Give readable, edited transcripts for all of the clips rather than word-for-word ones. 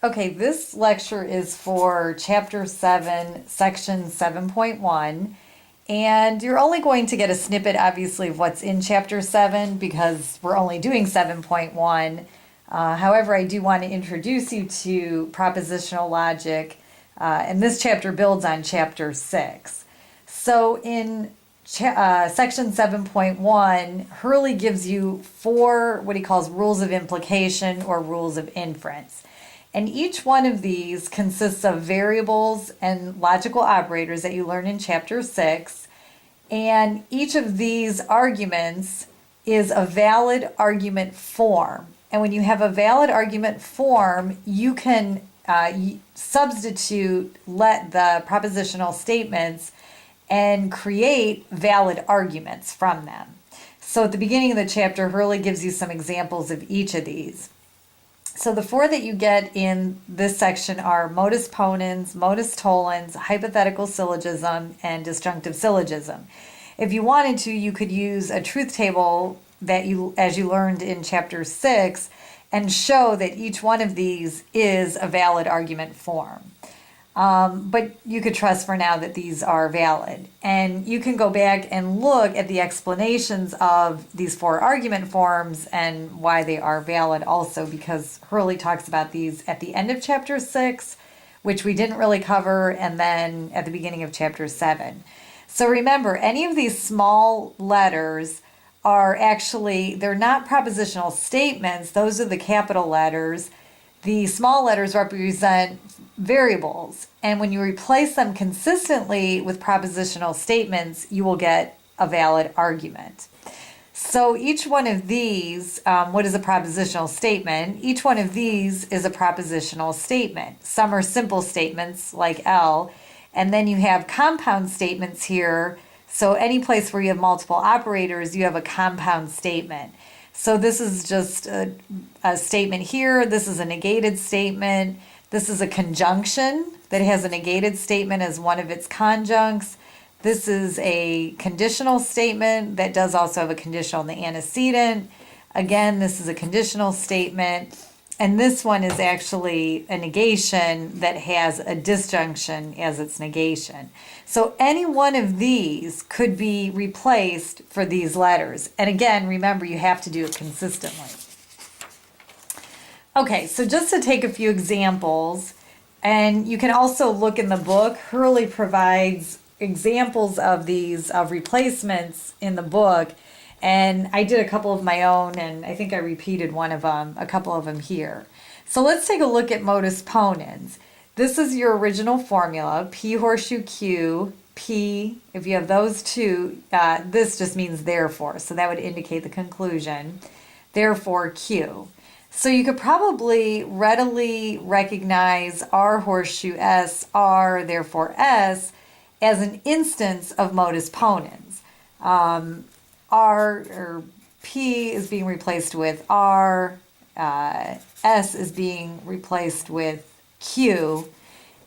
Okay, this lecture is for Chapter 7, Section 7.1, and you're only going to get a snippet, obviously, of what's in Chapter 7 because we're only doing 7.1. However, I do want to introduce you to propositional logic, and this chapter builds on Chapter 6. So in Section 7.1, Hurley gives you four what he calls rules of implication or rules of inference. And each one of these consists of variables and logical operators that you learn in Chapter 6. And each of these arguments is a valid argument form. And when you have a valid argument form, you can substitute the propositional statements and create valid arguments from them. So at the beginning of the chapter, Hurley gives you some examples of each of these. So the four that you get in this section are modus ponens, modus tollens, hypothetical syllogism, and disjunctive syllogism. If you wanted to, you could use a truth table that as you learned in chapter 6, and show that each one of these is a valid argument form. But you could trust for now that these are valid. And you can go back and look at the explanations of these four argument forms and why they are valid also, because Hurley talks about these at the end of chapter 6, which we didn't really cover, and then at the beginning of chapter 7. So remember, any of these small letters are actually, they're not propositional statements. Those are the capital letters. The small letters represent variables, and when you replace them consistently with propositional statements, you will get a valid argument. So each one of these, what is a propositional statement? Each one of these is a propositional statement. Some are simple statements like L, and then you have compound statements here. So any place where you have multiple operators, you have a compound statement. So this is just a statement here. This is a negated statement. This is a conjunction that has a negated statement as one of its conjuncts. This is a conditional statement that does also have a conditional in the antecedent. Again, this is a conditional statement. And this one is actually a negation that has a disjunction as its negation. So any one of these could be replaced for these letters. And again, remember, you have to do it consistently. Okay, so just to take a few examples, and you can also look in the book. Hurley provides examples of these replacements in the book. And I did a couple of my own, and I think I repeated one of them, a couple of them here. So let's take a look at modus ponens. This is your original formula, P horseshoe Q, P, if you have those two, this just means therefore, so that would indicate the conclusion, therefore Q. So you could probably readily recognize R horseshoe S, R, therefore S, as an instance of modus ponens. R or P is being replaced with R, S is being replaced with Q,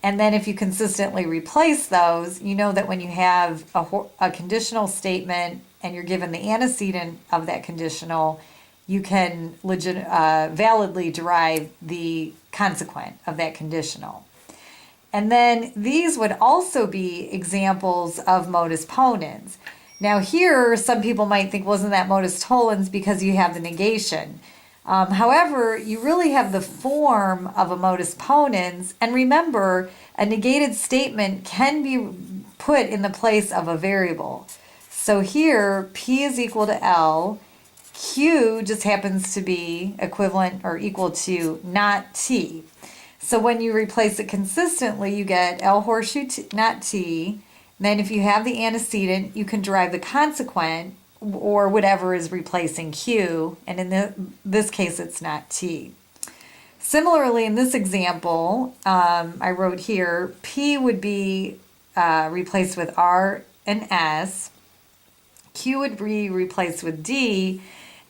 and then if you consistently replace those, you know that when you have a conditional statement and you're given the antecedent of that conditional, you can validly derive the consequent of that conditional. And then these would also be examples of modus ponens. Now here, some people might think, wasn't that modus tollens because you have the negation? However, you really have the form of a modus ponens, and remember, a negated statement can be put in the place of a variable. So here, P is equal to L, Q just happens to be equivalent or equal to not T. So when you replace it consistently, you get L horseshoe not T. Then if you have the antecedent, you can derive the consequent or whatever is replacing Q, and in this case, it's not T. Similarly, in this example, I wrote here, P would be replaced with R and S, Q would be replaced with D,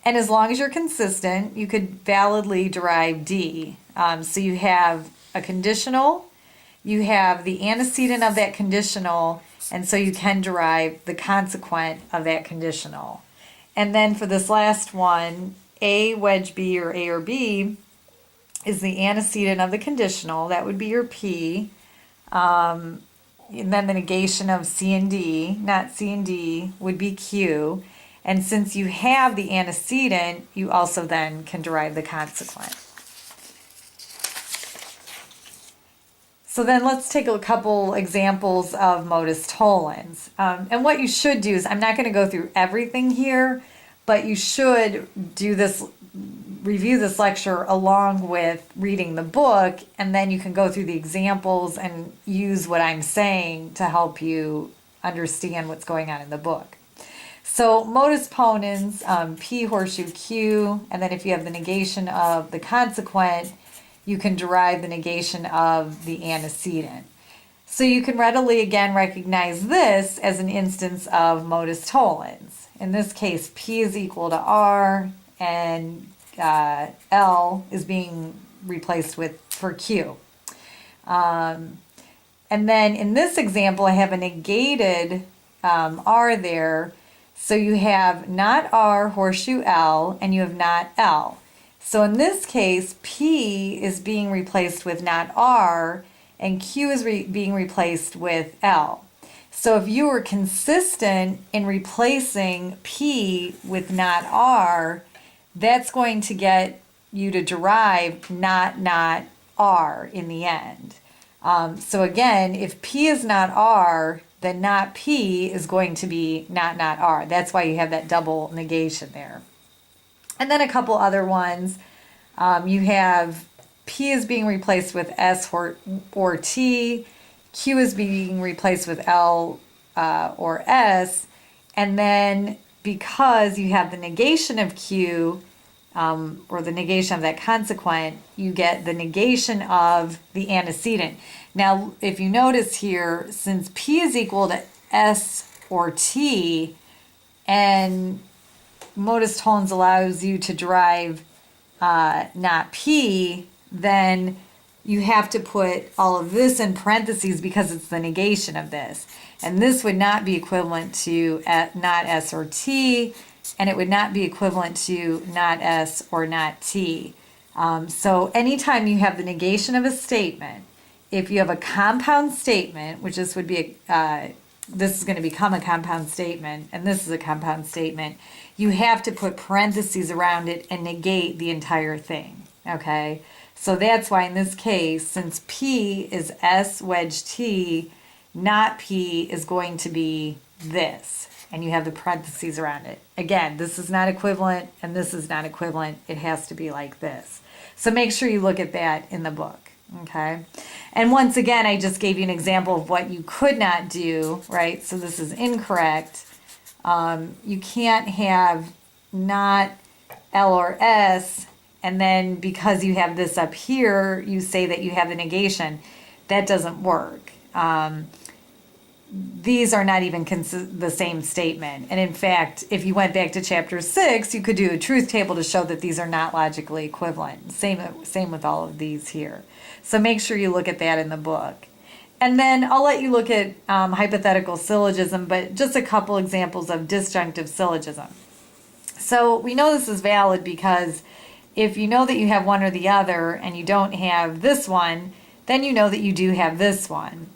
and as long as you're consistent, you could validly derive D. So you have a conditional, you have the antecedent of that conditional, and so you can derive the consequent of that conditional. And then for this last one, A wedge B or A or B, is the antecedent of the conditional. That would be your P. And then the negation of C and D, not C and D, would be Q. And since you have the antecedent, you also then can derive the consequent. So then let's take a couple examples of modus tollens. And what you should do is, I'm not going to go through everything here, but you should do this, review this lecture along with reading the book, and then you can go through the examples and use what I'm saying to help you understand what's going on in the book. So modus ponens, P horseshoe Q, and then if you have the negation of the consequent, you can derive the negation of the antecedent. So you can readily again recognize this as an instance of modus tollens. In this case, P is equal to R, and L is being replaced with for Q. And then in this example, I have a negated R there. So you have not R horseshoe L, and you have not L. So in this case, P is being replaced with not R, and Q is being replaced with L. So if you were consistent in replacing P with not R, that's going to get you to derive not R in the end. So again, if P is not R, then not P is going to be not R. That's why you have that double negation there. And then a couple other ones. You have P is being replaced with S or T. Q is being replaced with L or S. And then because you have the negation of Q, or the negation of that consequent, you get the negation of the antecedent. Now, if you notice here, since P is equal to S or T, and modus tollens allows you to derive not P, then you have to put all of this in parentheses because it's the negation of this. And this would not be equivalent to not S or T, and it would not be equivalent to not S or not T. So anytime you have the negation of a statement, if you have a compound statement, which this would be this is going to become a compound statement, and this is a compound statement, you have to put parentheses around it and negate the entire thing, okay? So that's why in this case, since P is S wedge T, not P is going to be this, and you have the parentheses around it. Again, this is not equivalent, and this is not equivalent. It has to be like this. So make sure you look at that in the book. Okay, and once again, I just gave you an example of what you could not do, right? So this is incorrect. You can't have not L or S, and then because you have this up here, you say that you have the negation. That doesn't work. These are not even the same statement. And in fact, if you went back to chapter 6, you could do a truth table to show that these are not logically equivalent. Same with all of these here. So make sure you look at that in the book. And then I'll let you look at hypothetical syllogism, but just a couple examples of disjunctive syllogism. So we know this is valid because if you know that you have one or the other and you don't have this one, then you know that you do have this one.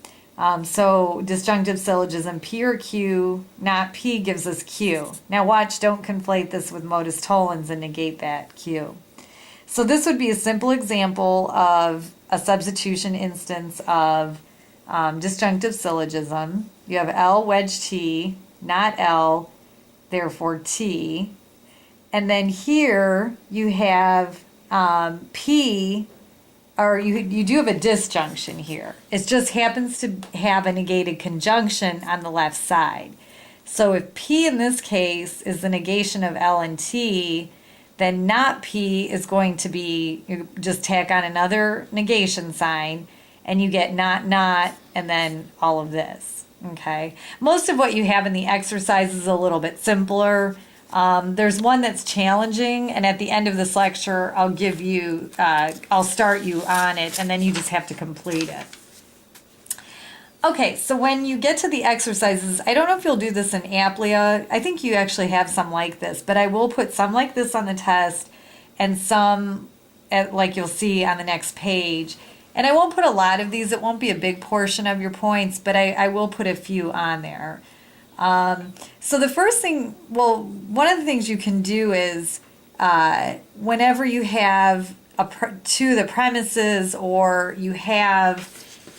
So disjunctive syllogism, P or Q, not P gives us Q. Now watch, don't conflate this with modus tollens and negate that Q. So this would be a simple example of a substitution instance of disjunctive syllogism. You have L wedge T, not L, therefore T. And then here you have P, or you do have a disjunction here. It just happens to have a negated conjunction on the left side. So if P in this case is the negation of L and T, then not P is going to be, you just tack on another negation sign, and you get not, and then all of this, okay? Most of what you have in the exercise is a little bit simpler. There's one that's challenging, and at the end of this lecture, I'll give you, I'll start you on it, and then you just have to complete it. Okay, so when you get to the exercises, I don't know if you'll do this in Applia. I think you actually have some like this, but I will put some like this on the test and some like you'll see on the next page. And I won't put a lot of these. It won't be a big portion of your points, but I will put a few on there. So the first thing, well, one of the things you can do is whenever you have the premises, or you have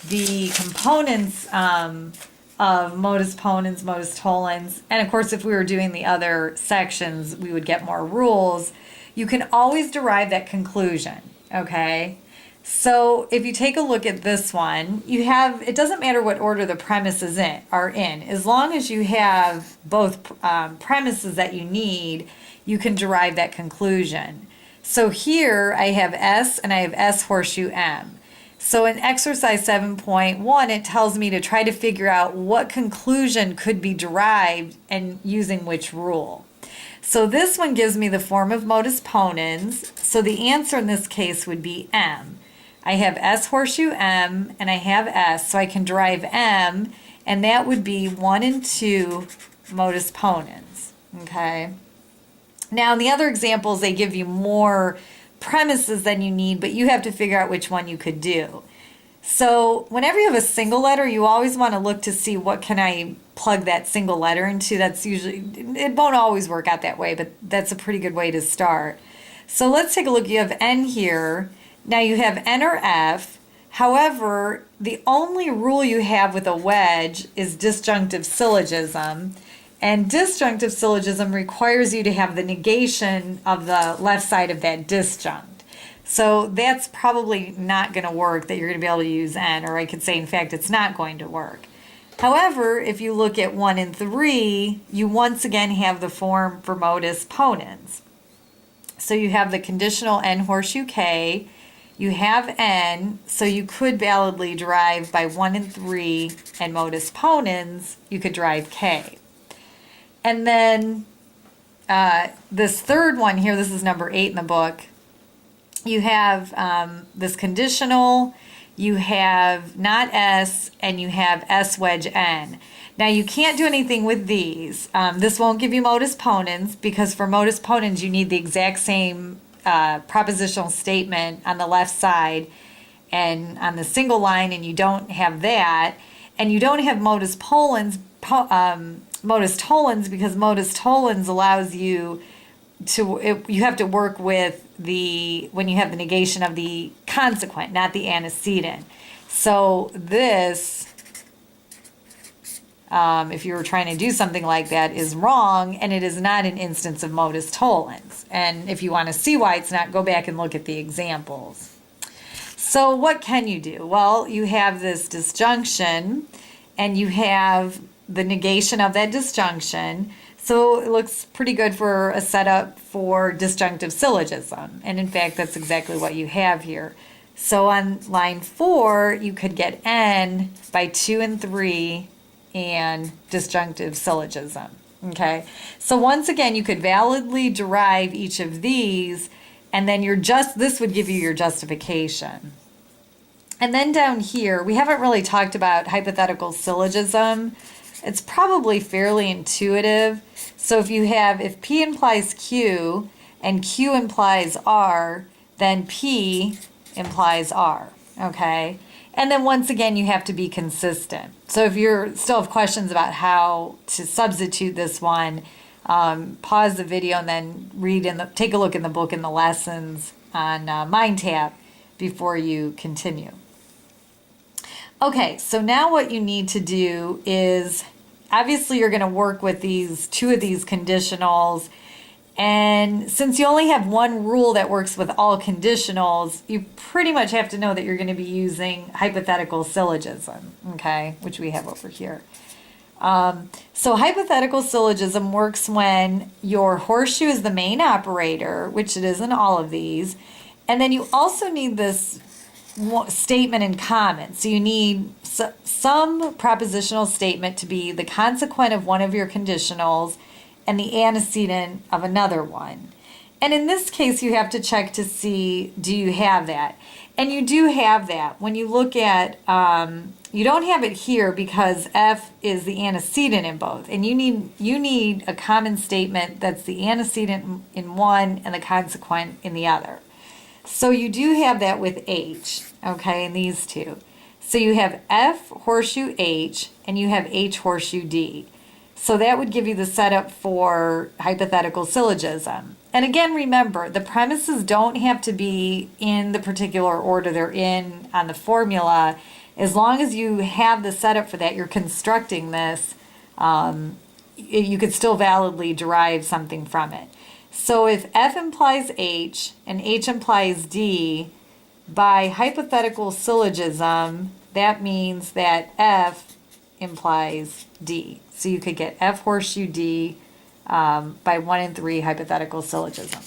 the components of modus ponens, modus tollens, and of course if we were doing the other sections we would get more rules, you can always derive that conclusion, okay? So if you take a look at this one, you have, it doesn't matter what order the premises are in, as long as you have both premises that you need, you can derive that conclusion. So here I have S and I have S horseshoe M. So in exercise 7.1, it tells me to try to figure out what conclusion could be derived and using which rule. So this one gives me the form of modus ponens. So the answer in this case would be M. I have S horseshoe M and I have S, so I can derive M, and that would be 1 and 2 modus ponens, okay? Now in the other examples, they give you more premises than you need, but you have to figure out which one you could do. So whenever you have a single letter, you always want to look to see what can I plug that single letter into. That's usually, it won't always work out that way, but that's a pretty good way to start. So let's take a look. You have N here. Now you have N or F. However, the only rule you have with a wedge is disjunctive syllogism. And disjunctive syllogism requires you to have the negation of the left side of that disjunct. So that's probably not going to work, that you're going to be able to use N, or I could say, in fact, it's not going to work. However, if you look at 1 and 3, you once again have the form for modus ponens. So you have the conditional N horseshoe K, you have N, so you could validly derive by 1 and 3 and modus ponens, you could derive K. And then this third one here, this is number 8 in the book, you have this conditional, you have not S, and you have S wedge N. Now you can't do anything with these. This won't give you modus ponens, because for modus ponens you need the exact same propositional statement on the left side and on the single line, and you don't have that. And you don't have modus tollens because modus tollens allows you to, you have to work with when you have the negation of the consequent, not the antecedent. So this, if you were trying to do something like that, is wrong, and it is not an instance of modus tollens. And if you want to see why it's not, go back and look at the examples. So what can you do? Well, you have this disjunction, and you have the negation of that disjunction. So it looks pretty good for a setup for disjunctive syllogism. And in fact, that's exactly what you have here. So on line 4, you could get N by 2 and 3 and disjunctive syllogism. Okay, so once again, you could validly derive each of these, and then this would give you your justification. And then down here, we haven't really talked about hypothetical syllogism. It's probably fairly intuitive. So if P implies Q and Q implies R, then P implies R, okay? And then once again, you have to be consistent. So if you still have questions about how to substitute this one, pause the video and then take a look in the book and the lessons on MindTap before you continue. Okay, so now what you need to do is, obviously you're going to work with two of these conditionals, and since you only have one rule that works with all conditionals, you pretty much have to know that you're going to be using hypothetical syllogism, okay, which we have over here. So hypothetical syllogism works when your horseshoe is the main operator, which it is in all of these, and then you also need this statement in common. So you need some propositional statement to be the consequent of one of your conditionals and the antecedent of another one. And in this case, you have to check to see, do you have that? And you do have that. When you look at, you don't have it here because F is the antecedent in both. And you need a common statement that's the antecedent in one and the consequent in the other. So you do have that with H, okay, in these two. So you have F horseshoe H and you have H horseshoe D. So that would give you the setup for hypothetical syllogism. And again, remember, the premises don't have to be in the particular order they're in on the formula. As long as you have the setup for that, you're constructing this, you could still validly derive something from it. So if F implies H and H implies D, by hypothetical syllogism, that means that F implies D. So you could get F horseshoe D by 1 in 3 hypothetical syllogism.